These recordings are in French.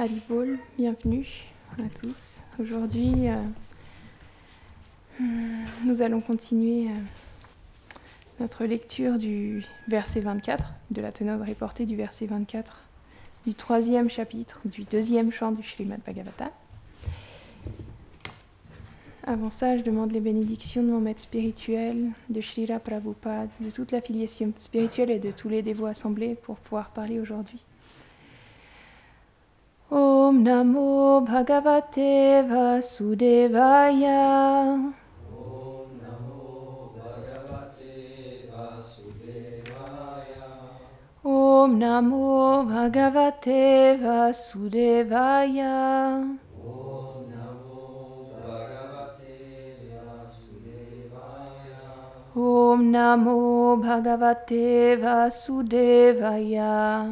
Haribol, bienvenue à tous. Aujourd'hui, nous allons continuer notre lecture du verset 24, de la teneur reportée du verset 24 du 3e chapitre du 2e chant du Srimad Bhagavatam. Avant ça, je demande les bénédictions de mon maître spirituel, de Srila Prabhupada, de toute la filiation spirituelle et de tous les dévots assemblés pour pouvoir parler aujourd'hui. Om Namo Bhagavate Vasudevaya. Om Namo Bhagavate Vasudevaya. Om Namo Bhagavate Vasudevaya. Om Namo Bhagavate Vasudevaya. Om Namo Bhagavate Vasudevaya.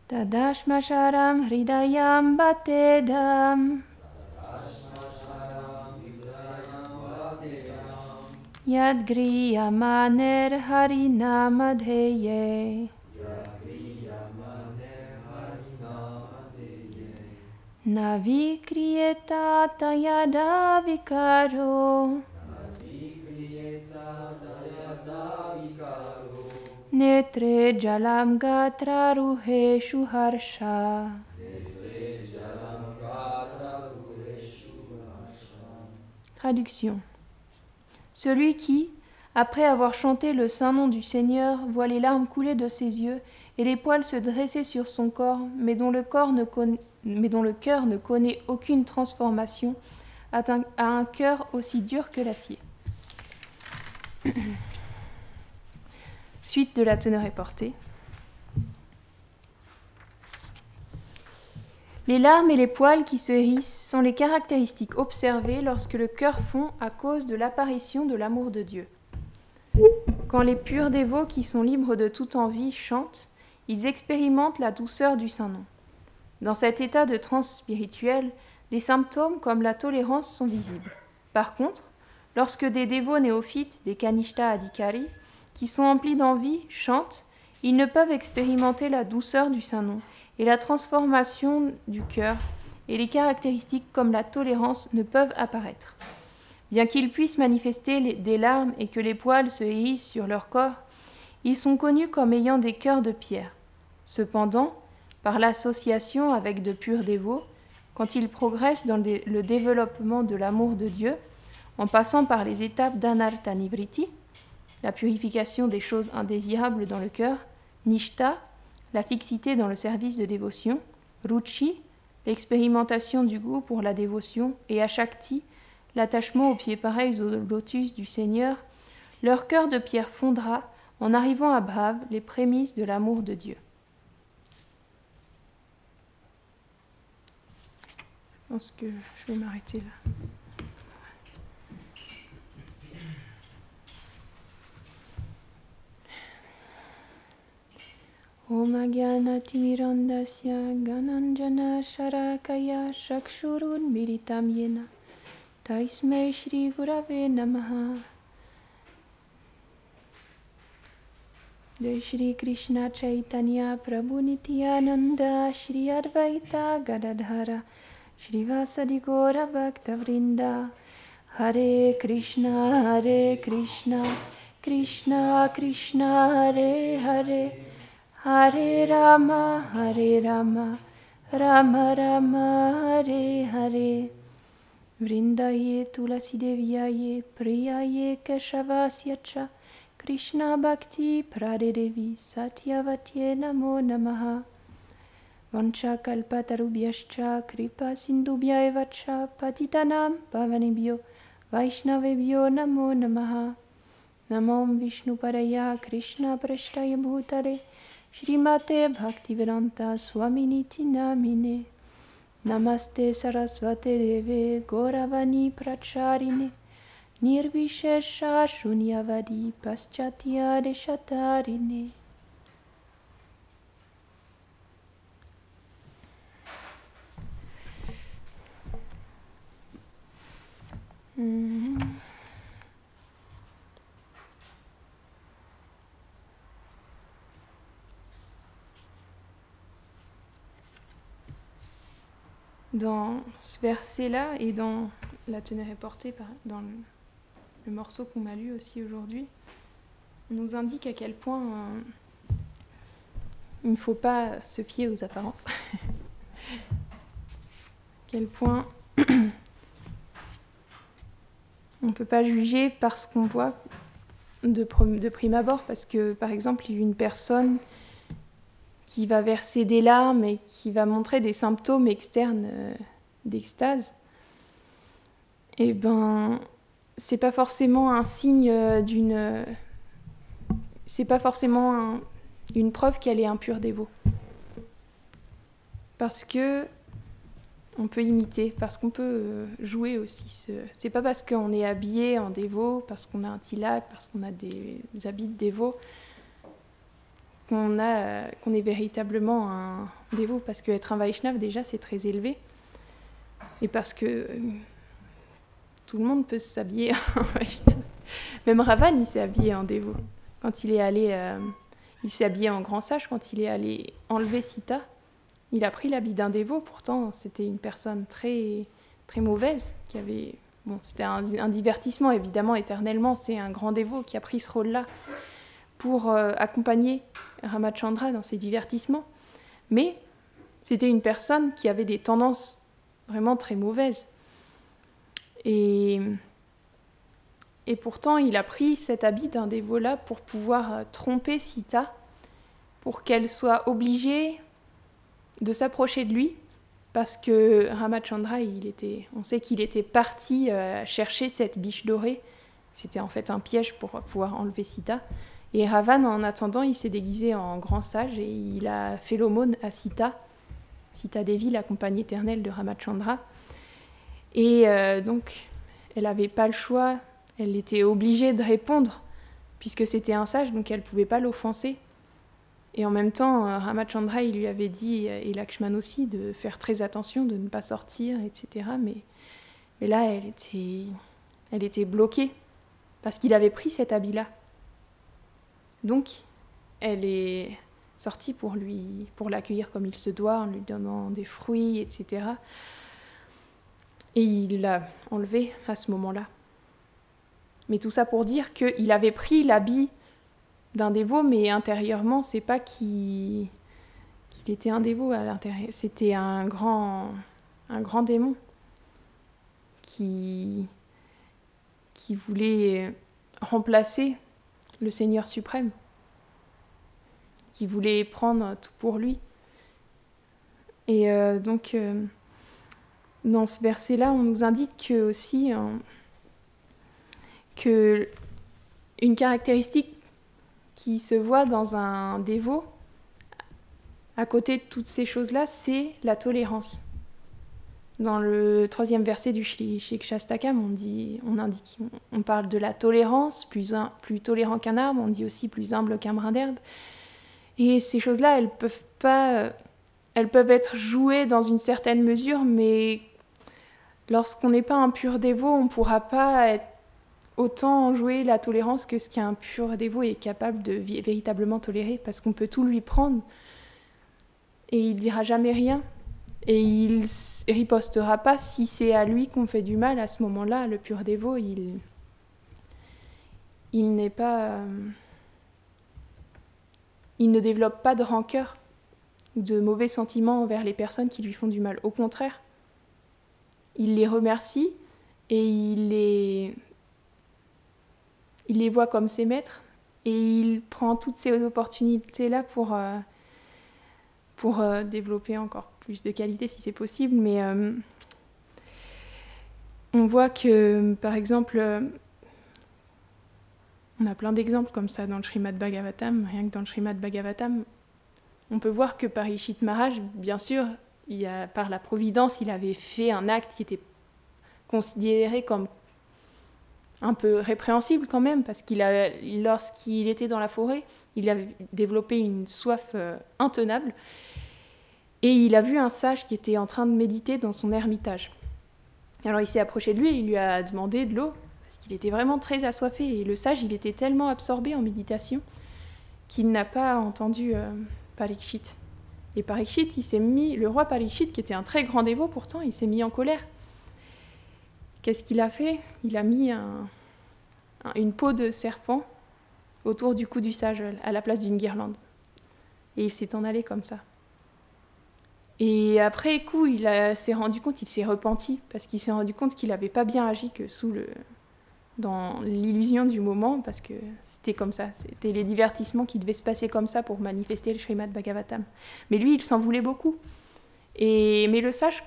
Tadashmasharam hridayam batedam Yadgriyamaner harinamadheye Navikriyeta tayada vikaro Netre jalam gatra ruheshu harsha. Traduction. Celui qui, après avoir chanté le saint nom du Seigneur, voit les larmes couler de ses yeux et les poils se dresser sur son corps, mais dont le cœur ne connaît aucune transformation, a un cœur aussi dur que l'acier. Suite de la teneur est portée. Les larmes et les poils qui se hérissent sont les caractéristiques observées lorsque le cœur fond à cause de l'apparition de l'amour de Dieu. Quand les purs dévots qui sont libres de toute envie chantent, ils expérimentent la douceur du Saint-Nom. Dans cet état de transe spirituelle, des symptômes comme la tolérance sont visibles. Par contre, lorsque des dévots néophytes, des Kanishta Adhikari, qui sont emplis d'envie, chantent, ils ne peuvent expérimenter la douceur du Saint-Nom et la transformation du cœur, et les caractéristiques comme la tolérance ne peuvent apparaître. Bien qu'ils puissent manifester des larmes et que les poils se hérissent sur leur corps, ils sont connus comme ayant des cœurs de pierre. Cependant, par l'association avec de purs dévots, quand ils progressent dans le développement de l'amour de Dieu, en passant par les étapes d'Anartha Nivriti, la purification des choses indésirables dans le cœur, Nishta, la fixité dans le service de dévotion, Ruchi, l'expérimentation du goût pour la dévotion, et Ashakti, l'attachement aux pieds pareils au lotus du Seigneur, leur cœur de pierre fondra en arrivant à Bhav, les prémices de l'amour de Dieu. Je pense que je vais m'arrêter là. Om Agyanatimirandasya Gananjana Sharakaya Shakshurun Miritam Yena Taismei Shri Gurave Namaha. Jai Shri Krishna Chaitanya Prabhu Nityananda Shri Advaita Gadadhara Shri Vasadi Gora Bhakta Vrinda. Hare Krishna Krishna Krishna Hare Hare Hare Rama Rama Rama Hare Hare. Vrindaye Tulasi Deviaye Priyaye Keshavasya Cha Krishna Bhakti Pradedevi Satyavatye Namo Namaha. Vancha Kalpatarubhyascha Kripa Sindubhya Evacha Patitanam Pavanebhyo Vaishnavebhyo Namo Namaha. Namom Vishnu Padaya Krishna Prashtaya Bhutare Shrimate Bhaktivedanta Swaminiti Namine. Namaste Sarasvate Deve Gauravani Pracharine Nirvishesha Shunyavadi Paschatya Deshatarine. dans ce verset-là et dans la teneur est portée dans le morceau qu'on a lu aussi aujourd'hui, on nous indique à quel point il ne faut pas se fier aux apparences. Quel point on ne peut pas juger parce qu'on voit de prime abord, parce que par exemple, il y a une personne qui va verser des larmes et qui va montrer des symptômes externes d'extase, et ben c'est pas forcément un signe c'est pas forcément une preuve qu'elle est un pur dévot. Parce que on peut imiter, parce qu'on peut jouer aussi. C'est pas parce qu'on est habillé en dévot, parce qu'on a un tilak, parce qu'on a des habits de dévot, qu'on est véritablement un dévot. Parce qu'être un Vaishnav, déjà, c'est très élevé. Et parce que tout le monde peut s'habiller en Vaishnav. Même Ravan, il s'est habillé en dévot. Quand il est allé... il s'est habillé en grand sage quand il est allé enlever Sita. Il a pris l'habit d'un dévot, pourtant c'était une personne très, très mauvaise, qui avait... Bon, c'était un divertissement, évidemment, éternellement, c'est un grand dévot qui a pris ce rôle-là pour accompagner Ramachandra dans ses divertissements. Mais c'était une personne qui avait des tendances vraiment très mauvaises. Et pourtant, il a pris cet habit d'un dévot-là pour pouvoir tromper Sita, pour qu'elle soit obligée de s'approcher de lui, parce que Ramachandra, on sait qu'il était parti chercher cette biche dorée. C'était en fait un piège pour pouvoir enlever Sita. Et Ravan, en attendant, il s'est déguisé en grand sage et il a fait l'aumône à Sita, Sita Devi, la compagne éternelle de Ramachandra. Et donc, elle n'avait pas le choix, elle était obligée de répondre, puisque c'était un sage, donc elle ne pouvait pas l'offenser. Et en même temps, Ramachandra, il lui avait dit, et Lakshman aussi, de faire très attention, de ne pas sortir, etc. Mais là, elle était bloquée, parce qu'il avait pris cet habit-là. Donc, elle est sortie pour l'accueillir comme il se doit, en lui donnant des fruits, etc. Et il l'a enlevé à ce moment-là. Mais tout ça pour dire qu'il avait pris l'habit d'un dévot, mais intérieurement, c'est pas qu'il était un dévot à l'intérieur. C'était un grand démon qui voulait remplacer le Seigneur suprême, qui voulait prendre tout pour lui. Et donc, dans ce verset-là, on nous indique aussi que une caractéristique qui se voit dans un dévot, à côté de toutes ces choses-là, c'est la tolérance. Dans le 3e verset du Shikshastakam, on parle de la tolérance, plus tolérant qu'un arbre, on dit aussi plus humble qu'un brin d'herbe. Et ces choses-là, elles peuvent être jouées dans une certaine mesure, mais lorsqu'on n'est pas un pur dévot, on ne pourra pas autant jouer la tolérance que ce qu'un pur dévot est capable de véritablement tolérer, parce qu'on peut tout lui prendre et il ne dira jamais rien et il ne ripostera pas. Si c'est à lui qu'on fait du mal, à ce moment-là, le pur dévot, il n'est pas... il ne développe pas de rancœur ou de mauvais sentiments envers les personnes qui lui font du mal. Au contraire, il les remercie et il les voit comme ses maîtres et il prend toutes ces opportunités-là pour développer encore plus de qualité si c'est possible. Mais on voit que, par exemple, on a plein d'exemples comme ça dans le Srimad Bhagavatam. Rien que dans le Srimad Bhagavatam, on peut voir que Parikshit Maharaj, bien sûr, par la providence, il avait fait un acte qui était considéré comme un peu répréhensible quand même, parce lorsqu'il était dans la forêt, il avait développé une soif intenable, et il a vu un sage qui était en train de méditer dans son ermitage. Alors il s'est approché de lui et il lui a demandé de l'eau, parce qu'il était vraiment très assoiffé, et le sage, il était tellement absorbé en méditation qu'il n'a pas entendu Parikshit. Et Parikshit, le roi Parikshit, qui était un très grand dévot pourtant, il s'est mis en colère. Qu'est-ce qu'il a fait? Il a mis une peau de serpent autour du cou du sage à la place d'une guirlande. Et il s'est en allé comme ça. Et après coup, s'est rendu compte, il s'est repenti, parce qu'il s'est rendu compte qu'il n'avait pas bien agi que dans l'illusion du moment, parce que c'était comme ça, c'était les divertissements qui devaient se passer comme ça pour manifester le Srimad Bhagavatam. Mais lui, il s'en voulait beaucoup. Mais le sage,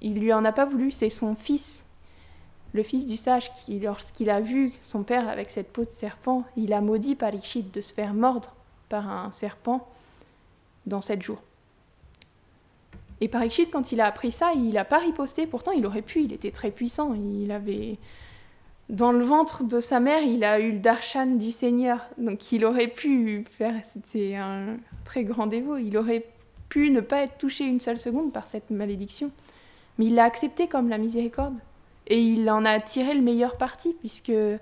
il lui en a pas voulu, c'est son fils, le fils du sage, qui, lorsqu'il a vu son père avec cette peau de serpent, il a maudit Parikshit de se faire mordre par un serpent dans 7 jours. Et Parikshit, quand il a appris ça, il n'a pas riposté. Pourtant, il aurait pu, il était très puissant. Dans le ventre de sa mère, il a eu le darshan du Seigneur. Donc, il aurait pu faire... C'était un très grand dévot. Il aurait pu ne pas être touché une seule seconde par cette malédiction. Mais il l'a accepté comme la miséricorde. Et il en a tiré le meilleur parti, puisqu'il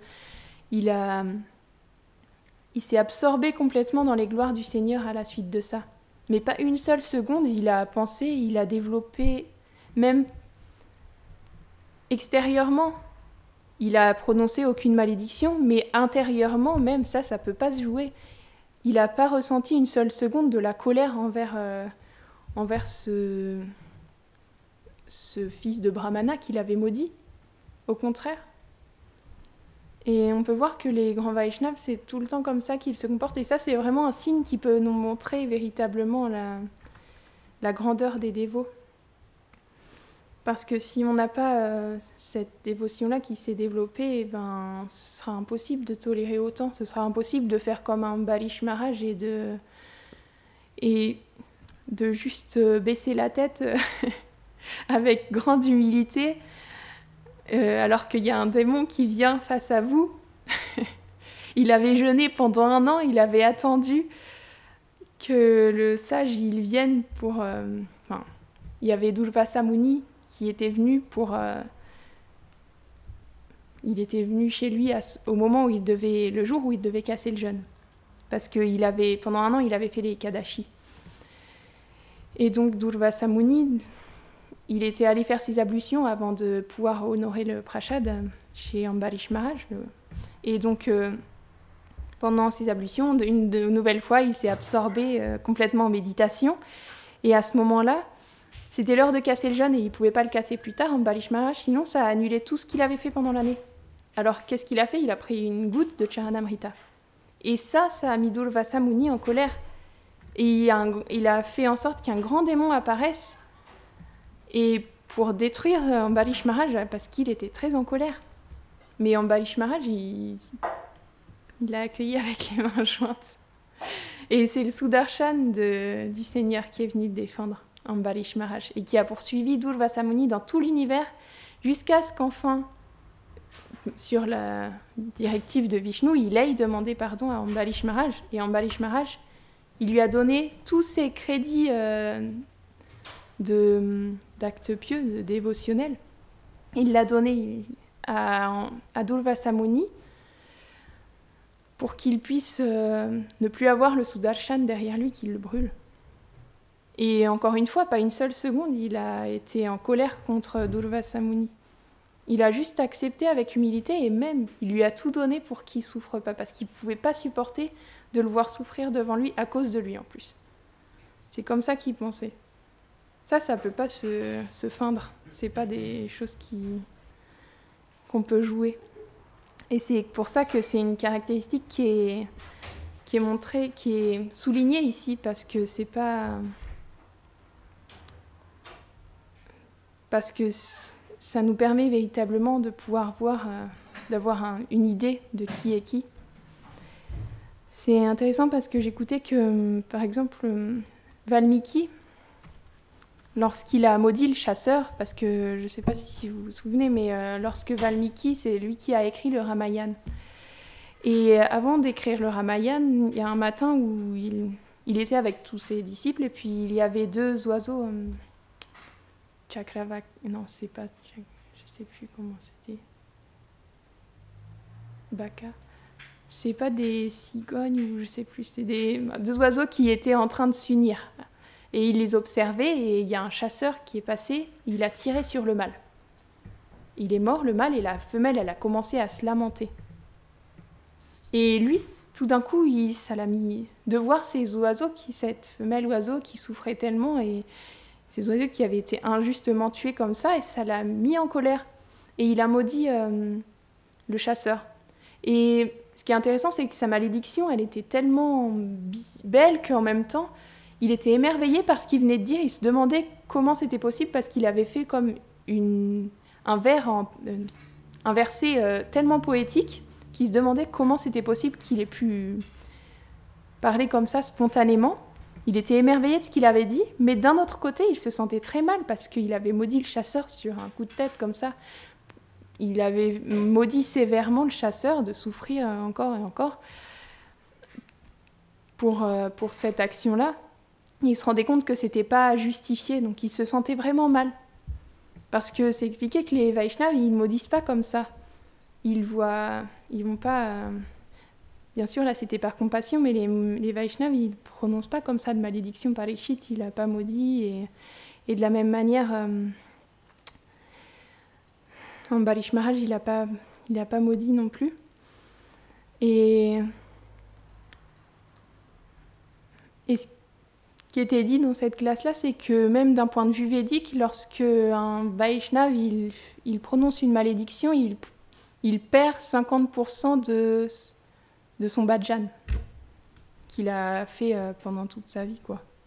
s'est absorbé complètement dans les gloires du Seigneur à la suite de ça. Mais pas une seule seconde, il a pensé, il a développé, même extérieurement, il a prononcé aucune malédiction, mais intérieurement, même ça peut pas se jouer. Il n'a pas ressenti une seule seconde de la colère envers ce fils de Brahmana qu'il avait maudit. Au contraire. Et on peut voir que les grands Vaishnavas, c'est tout le temps comme ça qu'ils se comportent. Et ça, c'est vraiment un signe qui peut nous montrer véritablement la grandeur des dévots. Parce que si on n'a pas cette dévotion-là qui s'est développée, ce sera impossible de tolérer autant. Ce sera impossible de faire comme un Ambarish Maharaj et de juste baisser la tête avec grande humilité. Alors qu'il y a un démon qui vient face à vous. Il avait jeûné pendant 1 an, il avait attendu que le sage il vienne pour... il y avait Durvasa Muni qui était venu il était venu chez lui au moment où le jour où il devait casser le jeûne. Parce que pendant 1 an, il avait fait les Kadashi. Et donc Durvasa Muni... Il était allé faire ses ablutions avant de pouvoir honorer le prashad chez Ambarish Maharaj. Et donc, pendant ses ablutions, une nouvelle fois, il s'est absorbé complètement en méditation. Et à ce moment-là, c'était l'heure de casser le jeûne et il ne pouvait pas le casser plus tard, Ambarish Maharaj, sinon ça a annulé tout ce qu'il avait fait pendant l'année. Alors, qu'est-ce qu'il a fait? Il a pris une goutte de Charanamrita. Et ça a mis Durvasa Muni en colère. Et il a fait en sorte qu'un grand démon apparaisse et pour détruire Ambarish Maharaj, parce qu'il était très en colère. Mais Ambarish Maharaj, il l'a accueilli avec les mains jointes. Et c'est le Sudarshan du Seigneur qui est venu le défendre, Ambarish Maharaj, et qui a poursuivi Durvasa Muni dans tout l'univers, jusqu'à ce qu'enfin, sur la directive de Vishnu, il aille demander pardon à Ambarish Maharaj. Et Ambarish Maharaj, il lui a donné tous ses crédits d'actes pieux, de dévotionnels. Il l'a donné à Durvasa Muni pour qu'il puisse ne plus avoir le Sudarshan derrière lui qui le brûle. Et encore une fois, pas une seule seconde, il a été en colère contre Durvasa Muni. Il a juste accepté avec humilité et même, il lui a tout donné pour qu'il ne souffre pas, parce qu'il ne pouvait pas supporter de le voir souffrir devant lui à cause de lui en plus. C'est comme ça qu'il pensait. Ça ne peut pas se feindre. Ce n'est pas des choses qu'on peut jouer. Et c'est pour ça que c'est une caractéristique qui est montrée, qui est soulignée ici, parce que c'est pas... Parce que ça nous permet véritablement de pouvoir voir, d'avoir une idée de qui est qui. C'est intéressant parce que j'écoutais que, par exemple, Valmiki, lorsqu'il a maudit le chasseur, parce que je ne sais pas si vous vous souvenez, mais lorsque Valmiki, c'est lui qui a écrit le Ramayana. Et avant d'écrire le Ramayana, il y a un matin où il était avec tous ses disciples, et puis il y avait 2 oiseaux, Chakravak, non, c'est pas, je sais plus comment c'était, Baka. C'est pas des cigognes ou je sais plus, c'est 2 oiseaux qui étaient en train de s'unir. Et il les observait et il y a un chasseur qui est passé, il a tiré sur le mâle. Il est mort, le mâle, et la femelle, elle a commencé à se lamenter. Et lui, tout d'un coup, ça l'a mis de voir ces oiseaux, cette femelle oiseau qui souffrait tellement, et ces oiseaux qui avaient été injustement tués comme ça, et ça l'a mis en colère. Et il a maudit le chasseur. Et ce qui est intéressant, c'est que sa malédiction, elle était tellement belle qu'en même temps, il était émerveillé par ce qu'il venait de dire. Il se demandait comment c'était possible, parce qu'il avait fait comme un verset tellement poétique qu'il se demandait comment c'était possible qu'il ait pu parler comme ça spontanément. Il était émerveillé de ce qu'il avait dit, mais d'un autre côté, il se sentait très mal parce qu'il avait maudit le chasseur sur un coup de tête comme ça. Il avait maudit sévèrement le chasseur de souffrir encore et encore pour cette action-là. Il se rendait compte que c'était pas justifié, donc il se sentait vraiment mal. Parce que c'est expliqué que les Vaishnavas, ils ne maudissent pas comme ça. Ils vont pas... Bien sûr, là, c'était par compassion, mais les Vaishnavas, ils ne prononcent pas comme ça de malédiction. Parikshit, il n'a pas maudit. Et de la même manière, Ambarish Maharaj, il n'a pas maudit non plus. Et ce qui était dit dans cette classe-là, c'est que même d'un point de vue védique, lorsque un Vaishnava, il prononce une malédiction, il perd 50% de son bhajan qu'il a fait pendant toute sa vie,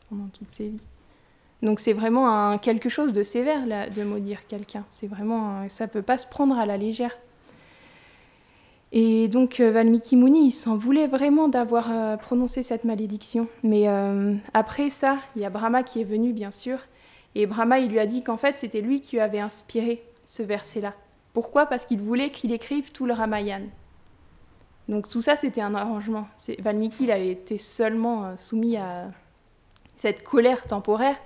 pendant toutes ses vies. Donc c'est vraiment quelque chose de sévère là, de maudire quelqu'un. C'est vraiment, ça peut pas se prendre à la légère. Et donc Valmiki Muni, il s'en voulait vraiment d'avoir prononcé cette malédiction. Mais après ça, il y a Brahma qui est venu, bien sûr. Et Brahma, il lui a dit qu'en fait, c'était lui qui lui avait inspiré ce verset-là. Pourquoi ? Parce qu'il voulait qu'il écrive tout le Ramayana. Donc tout ça, c'était un arrangement. Valmiki, il avait été seulement soumis à cette colère temporaire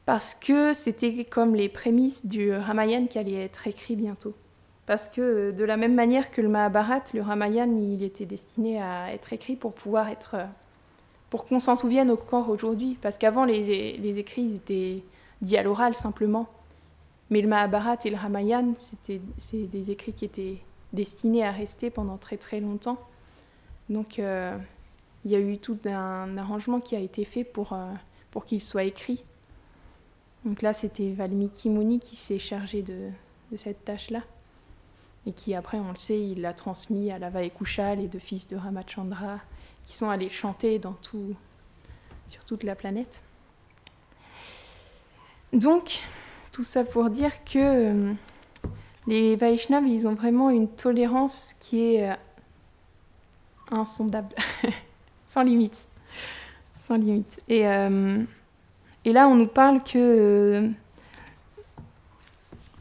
parce que c'était comme les prémices du Ramayana qui allait être écrit bientôt. Parce que de la même manière que le Mahabharata, le Ramayana, il était destiné à être écrit pour qu'on s'en souvienne encore aujourd'hui. Parce qu'avant, les écrits, ils étaient dits à l'oral simplement. Mais le Mahabharata et le Ramayana, c'est des écrits qui étaient destinés à rester pendant très très longtemps. Donc il y a eu tout un arrangement qui a été fait pour qu'il soit écrit. Donc là, c'était Valmiki Muni qui s'est chargé de cette tâche-là. Et qui, après, on le sait, il l'a transmis à Lava et Kusha, les deux fils de Ramachandra, qui sont allés chanter sur toute la planète. Donc, tout ça pour dire que les Vaishnavas, ils ont vraiment une tolérance qui est insondable, sans limite. Sans limite. Et là, on nous parle que...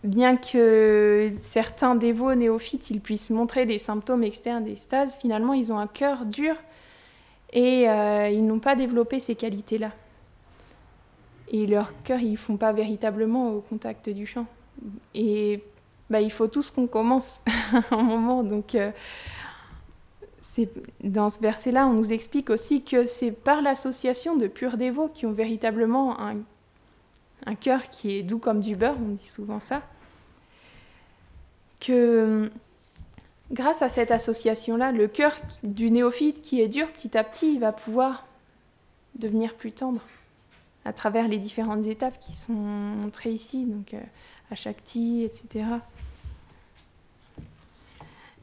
bien que certains dévots néophytes ils puissent montrer des symptômes externes d'extase, finalement, ils ont un cœur dur et ils n'ont pas développé ces qualités-là. Et leur cœur, ils ne font pas véritablement au contact du chant. Et il faut tous qu'on commence à un moment. Donc, dans ce verset-là, on nous explique aussi que c'est par l'association de purs dévots qui ont véritablement un cœur qui est doux comme du beurre, on dit souvent ça, que grâce à cette association-là, le cœur du néophyte qui est dur, petit à petit, il va pouvoir devenir plus tendre à travers les différentes étapes qui sont montrées ici, donc à Shakti, etc.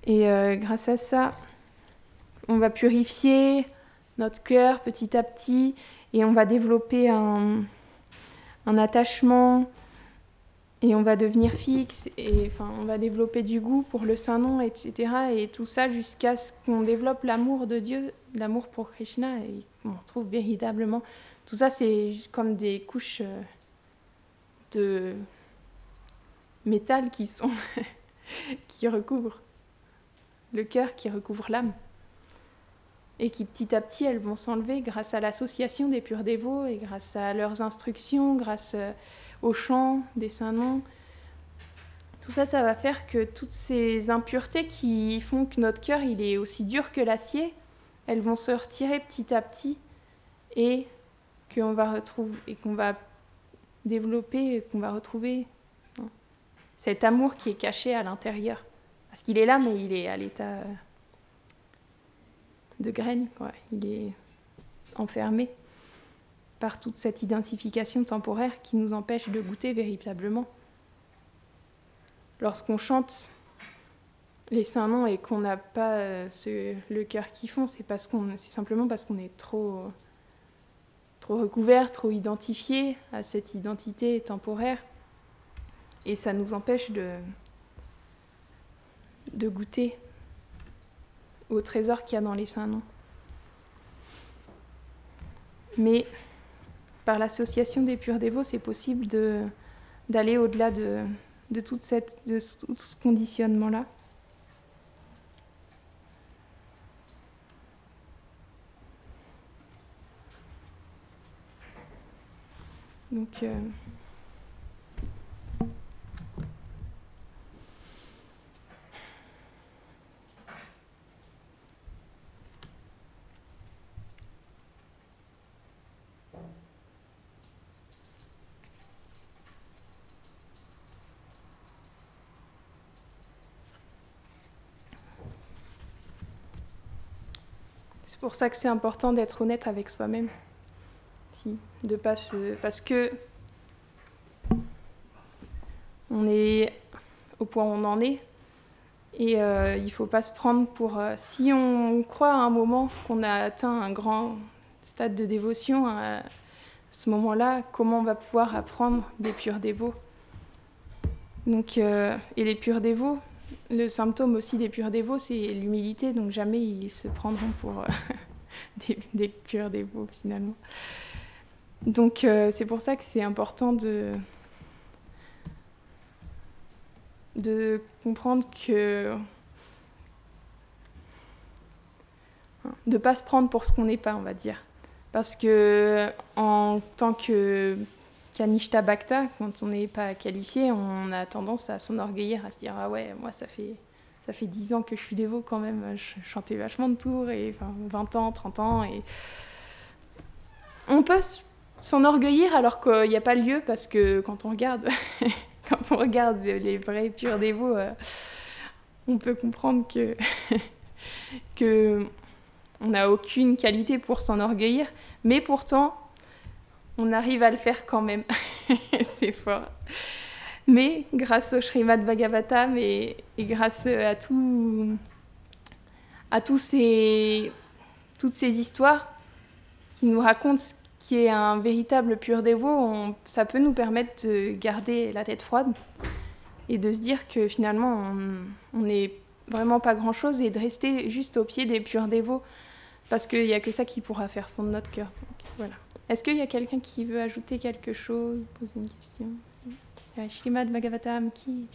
Et grâce à ça, on va purifier notre cœur petit à petit et on va développer un attachement et on va devenir fixe et on va développer du goût pour le Saint-Nom, etc. Et tout ça jusqu'à ce qu'on développe l'amour de Dieu, l'amour pour Krishna et qu'on retrouve véritablement. Tout ça, c'est comme des couches de métal qui recouvrent le cœur, qui recouvrent l'âme. Et qui petit à petit, elles vont s'enlever grâce à l'association des purs dévots et grâce à leurs instructions, grâce au chant des saints noms. Tout ça, ça va faire que toutes ces impuretés qui font que notre cœur il est aussi dur que l'acier, elles vont se retirer petit à petit et qu'on va retrouver et qu'on va développer, et qu'on va retrouver. Non. Cet amour qui est caché à l'intérieur. Parce qu'il est là, mais il est à l'état de graine, quoi. Il est enfermé par toute cette identification temporaire qui nous empêche de goûter véritablement. Lorsqu'on chante les saints noms et qu'on n'a pas le cœur qui fond, c'est simplement parce qu'on est trop recouvert, trop identifié à cette identité temporaire, et ça nous empêche de goûter au trésor qu'il y a dans les saints noms. Mais par l'association des purs dévots, c'est possible d'aller au-delà de tout ce conditionnement-là. Donc, c'est pour ça que c'est important d'être honnête avec soi-même. Parce que on est au point où on en est, et il ne faut pas se prendre pour... si on croit à un moment qu'on a atteint un grand stade de dévotion, à ce moment-là, comment on va pouvoir apprendre des purs dévots? Donc, et les purs dévots, le symptôme aussi des purs dévots, c'est l'humilité, donc jamais ils se prendront pour des purs dévots finalement. Donc c'est pour ça que c'est important de comprendre que... de ne pas se prendre pour ce qu'on n'est pas, on va dire. Parce que en tant qu'Anishta Bhakta, quand on n'est pas qualifié, on a tendance à s'enorgueillir, à se dire « Ah ouais, moi ça fait 10 ans que je suis dévot quand même, je chantais vachement de tours, et 20 ans, 30 ans, et... » On peut s'enorgueillir alors qu'il n'y a pas lieu, parce que quand on regarde les vrais purs dévots, on peut comprendre que on n'a aucune qualité pour s'enorgueillir, mais pourtant, on arrive à le faire quand même. C'est fort. Mais grâce au Srimad Bhagavatam et grâce à toutes ces histoires qui nous racontent ce qui est un véritable pur dévot, ça peut nous permettre de garder la tête froide et de se dire que finalement, on n'est vraiment pas grand-chose, et de rester juste au pied des purs dévots, parce qu'il n'y a que ça qui pourra faire fondre notre cœur. Donc, voilà. Est-ce qu'il y a quelqu'un qui veut ajouter quelque chose, poser une question? Srimad Bhagavatam, qui...